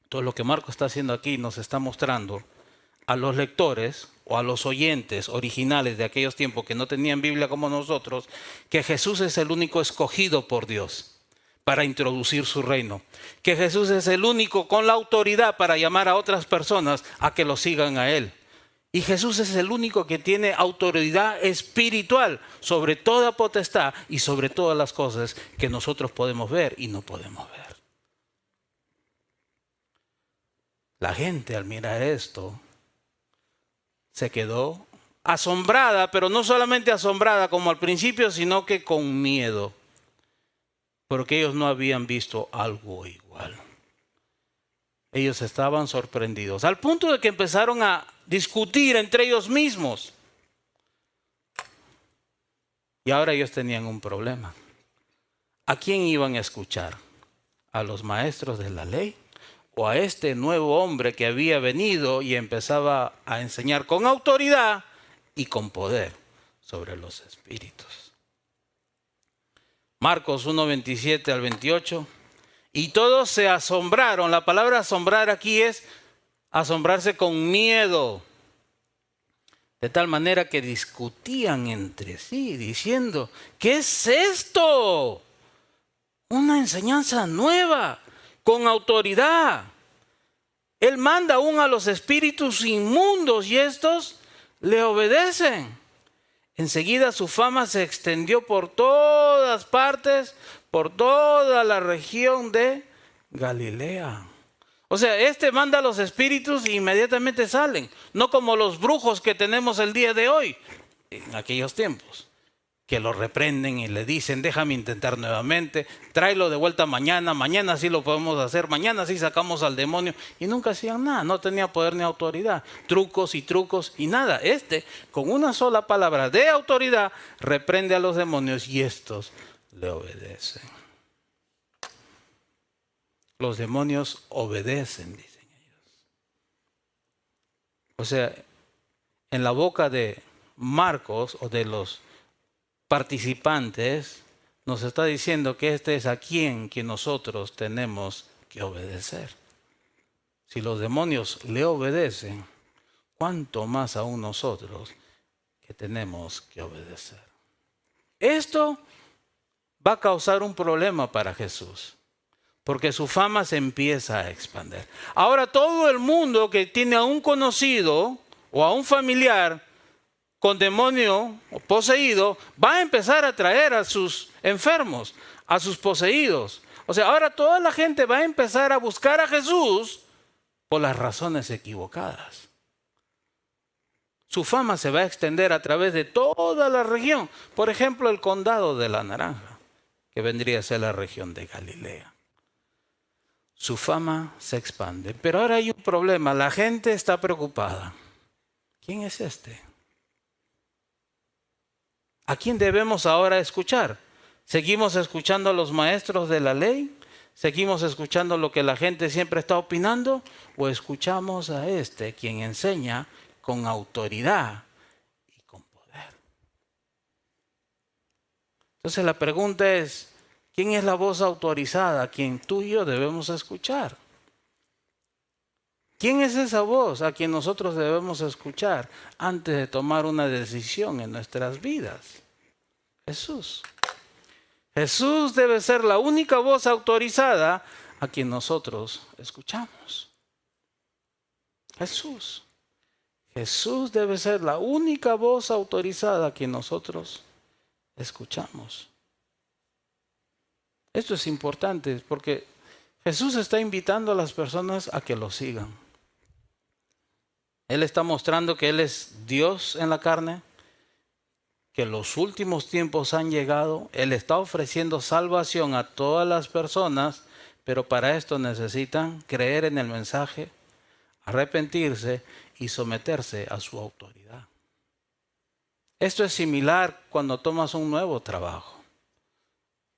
Todo lo que Marco está haciendo aquí nos está mostrando a los lectores o a los oyentes originales de aquellos tiempos que no tenían Biblia como nosotros, que Jesús es el único escogido por Dios para introducir su reino. Que Jesús es el único con la autoridad para llamar a otras personas a que lo sigan a Él. Y Jesús es el único que tiene autoridad espiritual sobre toda potestad y sobre todas las cosas que nosotros podemos ver y no podemos ver. La gente al mirar esto se quedó asombrada, pero no solamente asombrada como al principio, sino que con miedo, porque ellos no habían visto algo igual. Ellos estaban sorprendidos, al punto de que empezaron a discutir entre ellos mismos. Y ahora ellos tenían un problema. ¿A quién iban a escuchar? ¿A los maestros de la ley? ¿O a este nuevo hombre que había venido y empezaba a enseñar con autoridad y con poder sobre los espíritus? Marcos 1, 27 al 28. Y todos se asombraron. La palabra asombrar aquí es asombrarse con miedo. De tal manera que discutían entre sí, diciendo, ¿qué es esto? Una enseñanza nueva, con autoridad. Él manda aún a los espíritus inmundos y estos le obedecen. Enseguida su fama se extendió por todas partes, por toda la región de Galilea. O sea, este manda a los espíritus e inmediatamente salen. No como los brujos que tenemos el día de hoy, en aquellos tiempos, que lo reprenden y le dicen, déjame intentar nuevamente, tráelo de vuelta mañana, mañana sí lo podemos hacer, mañana sí sacamos al demonio. Y nunca hacían nada, no tenía poder ni autoridad. Trucos y nada. Con una sola palabra de autoridad, reprende a los demonios y estos le obedecen. Los demonios obedecen, dicen ellos. O sea, en la boca de Marcos o de los participantes nos está diciendo que este es a quien que nosotros tenemos que obedecer. Si los demonios le obedecen, ¿cuánto más aún nosotros que tenemos que obedecer? Esto va a causar un problema para Jesús, porque su fama se empieza a expandir. Ahora todo el mundo que tiene a un conocido o a un familiar con demonio o poseído va a empezar a traer a sus enfermos, a sus poseídos. O sea, ahora toda la gente va a empezar a buscar a Jesús por las razones equivocadas. Su fama se va a extender a través de toda la región. Por ejemplo, el condado de la Naranja, que vendría a ser la región de Galilea. Su fama se expande. Pero ahora hay un problema. La gente está preocupada. ¿Quién es este? ¿A quién debemos ahora escuchar? ¿Seguimos escuchando a los maestros de la ley? ¿Seguimos escuchando lo que la gente siempre está opinando? ¿O escuchamos a este quien enseña con autoridad y con poder? Entonces la pregunta es, ¿quién es la voz autorizada a quien tú y yo debemos escuchar? ¿Quién es esa voz a quien nosotros debemos escuchar antes de tomar una decisión en nuestras vidas? Jesús. Jesús debe ser la única voz autorizada a quien nosotros escuchamos. Jesús. Jesús debe ser la única voz autorizada a quien nosotros escuchamos. Esto es importante porque Jesús está invitando a las personas a que lo sigan. Él está mostrando que Él es Dios en la carne, que los últimos tiempos han llegado. Él está ofreciendo salvación a todas las personas, pero para esto necesitan creer en el mensaje, arrepentirse y someterse a su autoridad. Esto es similar cuando tomas un nuevo trabajo.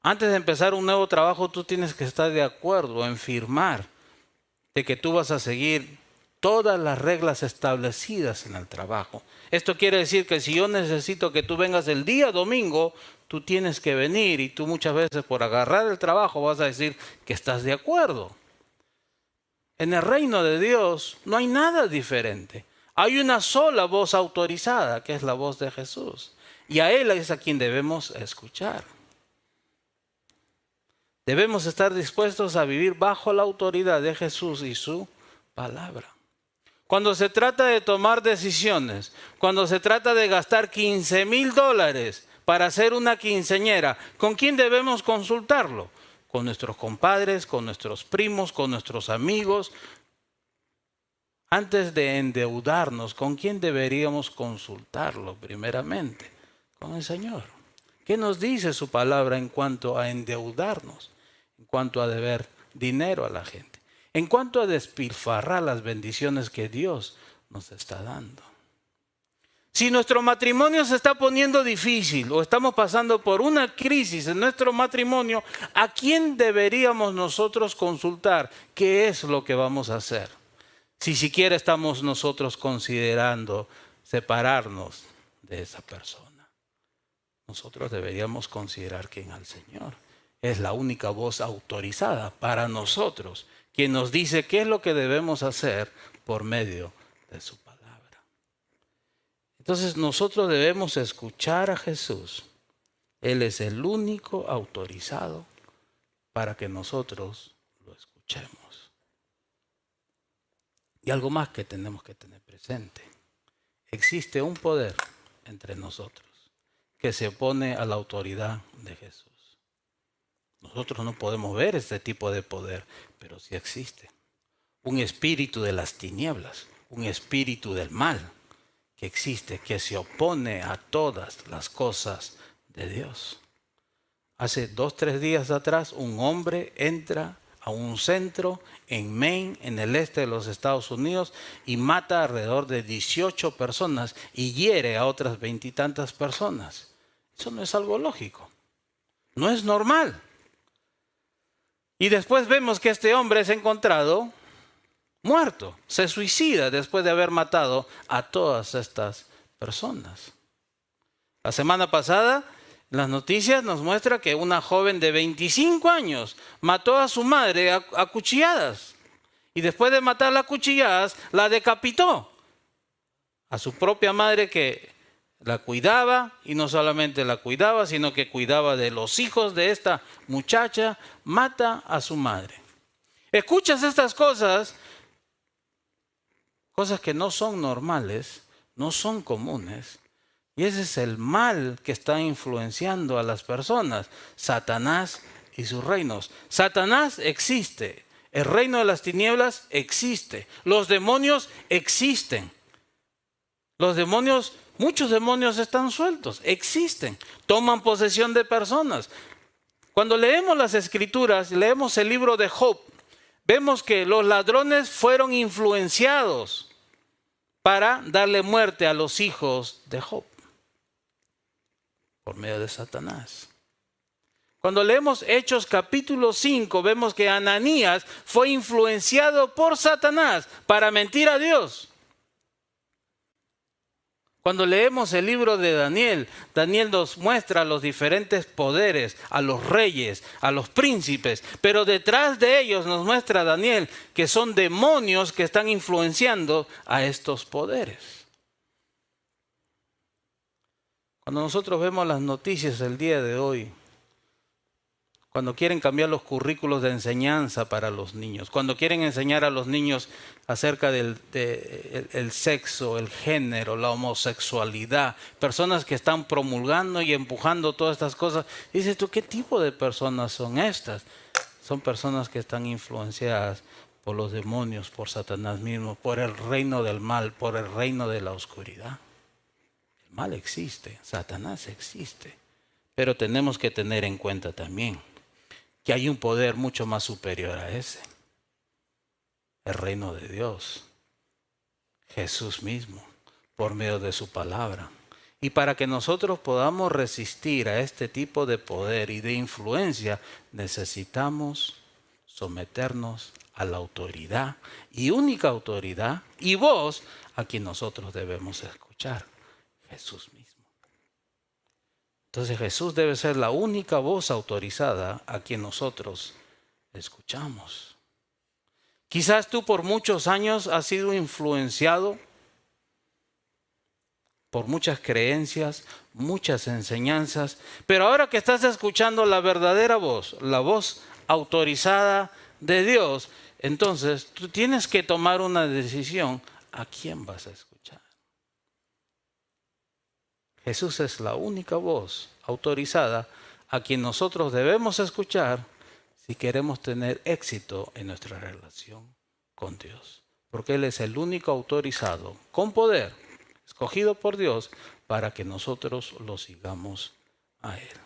Antes de empezar un nuevo trabajo, tú tienes que estar de acuerdo en firmar de que tú vas a seguir todas las reglas establecidas en el trabajo. Esto quiere decir que si yo necesito que tú vengas el día domingo, tú tienes que venir y tú muchas veces por agarrar el trabajo vas a decir que estás de acuerdo. En el reino de Dios no hay nada diferente. Hay una sola voz autorizada, que es la voz de Jesús. Y a Él es a quien debemos escuchar. Debemos estar dispuestos a vivir bajo la autoridad de Jesús y su palabra. Cuando se trata de tomar decisiones, cuando se trata de gastar $15,000 para hacer una quinceañera, ¿con quién debemos consultarlo? Con nuestros compadres, con nuestros primos, con nuestros amigos. Antes de endeudarnos, ¿con quién deberíamos consultarlo primeramente? Con el Señor. ¿Qué nos dice su palabra en cuanto a endeudarnos? En cuanto a deber dinero a la gente. En cuanto a despilfarrar las bendiciones que Dios nos está dando. Si nuestro matrimonio se está poniendo difícil o estamos pasando por una crisis en nuestro matrimonio, ¿a quién deberíamos nosotros consultar? ¿Qué es lo que vamos a hacer? Si siquiera estamos nosotros considerando separarnos de esa persona. Nosotros deberíamos considerar que en el Señor es la única voz autorizada para nosotros, quien nos dice qué es lo que debemos hacer por medio de su palabra. Entonces nosotros debemos escuchar a Jesús. Él es el único autorizado para que nosotros lo escuchemos. Y algo más que tenemos que tener presente. Existe un poder entre nosotros que se opone a la autoridad de Jesús. Nosotros no podemos ver este tipo de poder, pero sí existe. Un espíritu de las tinieblas, un espíritu del mal que existe, que se opone a todas las cosas de Dios. Hace 2-3 días atrás, un hombre entra a un centro en Maine, en el este de los Estados Unidos, y mata alrededor de 18 personas y hiere a otras 20 y tantas personas. Eso no es algo lógico. No es normal. Y después vemos que este hombre es encontrado muerto. Se suicida después de haber matado a todas estas personas. La semana pasada, las noticias nos muestra que una joven de 25 años mató a su madre a cuchilladas. Y después de matarla a cuchilladas, la decapitó. A su propia madre que la cuidaba, y no solamente la cuidaba, sino que cuidaba de los hijos de esta muchacha, mata a su madre. Escuchas estas cosas que no son normales, no son comunes, y ese es el mal que está influenciando a las personas, Satanás y sus reinos. Satanás existe, el reino de las tinieblas existe, los demonios existen. Los demonios, muchos demonios están sueltos, existen, toman posesión de personas. Cuando leemos las Escrituras, leemos el libro de Job, vemos que los ladrones fueron influenciados para darle muerte a los hijos de Job por medio de Satanás. Cuando leemos Hechos capítulo 5, vemos que Ananías fue influenciado por Satanás para mentir a Dios. Cuando leemos el libro de Daniel, Daniel nos muestra los diferentes poderes, a los reyes, a los príncipes, pero detrás de ellos nos muestra Daniel que son demonios que están influenciando a estos poderes. Cuando nosotros vemos las noticias del día de hoy, cuando quieren cambiar los currículos de enseñanza para los niños, cuando quieren enseñar a los niños acerca del sexo, el género, la homosexualidad, personas que están promulgando y empujando todas estas cosas, dices tú, ¿qué tipo de personas son estas? Son personas que están influenciadas por los demonios, por Satanás mismo, por el reino del mal, por el reino de la oscuridad. El mal existe, Satanás existe, pero tenemos que tener en cuenta también que hay un poder mucho más superior a ese. El reino de Dios. Jesús mismo, por medio de su palabra. Y para que nosotros podamos resistir a este tipo de poder y de influencia, necesitamos someternos a la autoridad y única autoridad y voz a quien nosotros debemos escuchar. Jesús mismo. Entonces Jesús debe ser la única voz autorizada a quien nosotros escuchamos. Quizás tú por muchos años has sido influenciado por muchas creencias, muchas enseñanzas, pero ahora que estás escuchando la verdadera voz, la voz autorizada de Dios, entonces tú tienes que tomar una decisión. ¿A quién vas a escuchar? Jesús es la única voz autorizada a quien nosotros debemos escuchar si queremos tener éxito en nuestra relación con Dios. Porque Él es el único autorizado, con poder, escogido por Dios, para que nosotros lo sigamos a Él.